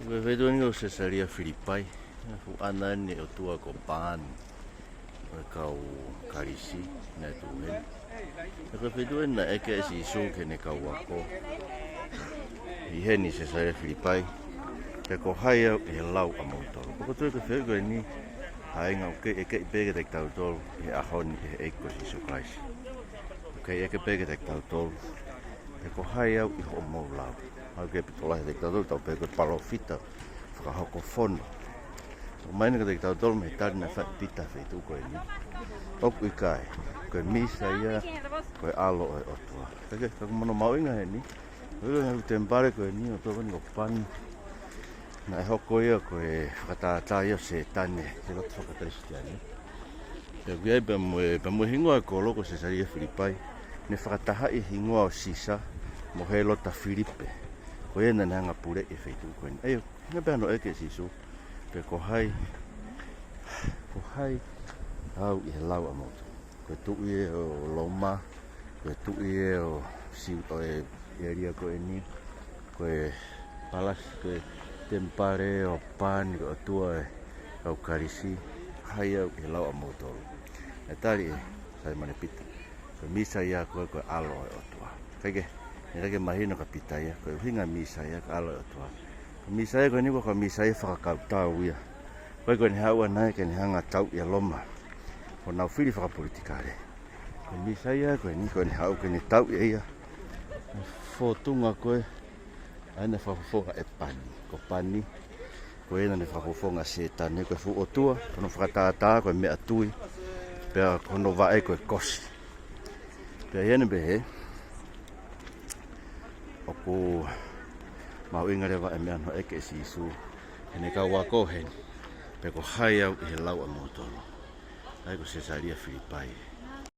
Vedono Cesaria Filipai, ana ne o tua ko pan, o kau karisi na tuhen. Ko vedono na eke si so ke ne kau ako. I heni Cesaria Filipai, ke ko haia e lau a motor. Ko tu ke fe go ni hai nga ke eke pege tek tau tol e ahon e eko si so kais. Ke eke pege tek tau tol. Ke ko haia i ho mo lau. Au ke pitola tek tau tol tau pege palofita. Whakahoko whono. O maina ka te tau tolu me tari na whai pita whetu koe ni. Oku i kai. Koe misa ia, koe alo e otua. Kake, kako mono mauinga he ni. Koe nga te mbare koe ni o tōwani ko pani. Na e hoko ia koe whakatātā ia se tane. Se roto whakataristiani. Te kuiai pa mue hingoa ko loko Cesaria Filipai. Ne whakataha i hingoa o Sisa. Mo he lota Filipe. Koe ena nanga pure e whetu koe ni. Eio. Nga pēno eke sisu, pe ko hai au i he lau a motu. Koe tui e o Loma, koe tui e o siuto e area koe ni, koe palas, koe tempare o pani, koe atua e au karisi, hai au i he lau a motu. E tari e, sai mane pita. Koe misa ia koe alo e otua. Kaike, e rake mahina ka pita ia, koe hinga misa ia ka alo e otua. Misai ko ni ko misai whakakautau ia. Koe ko ni haua nai ke ni hanga tau ia Loma. Ko nau whiri whakapolitikare. Ko misai ia ko ni hau ke ni tau ia. Fotunga koe. Aina whakafonga e pani. Ko pani. Ko ena ni whakafonga setane. Koe fu otua. Kono whakatātā koe mea tui. Pea kono vae koe kosi. Pea iene behe. Oku mau inga rewa e mea no eke si isu e ne kau wako heni pe ko hai au i he lau a motoro ai ko Cesaria Filipai.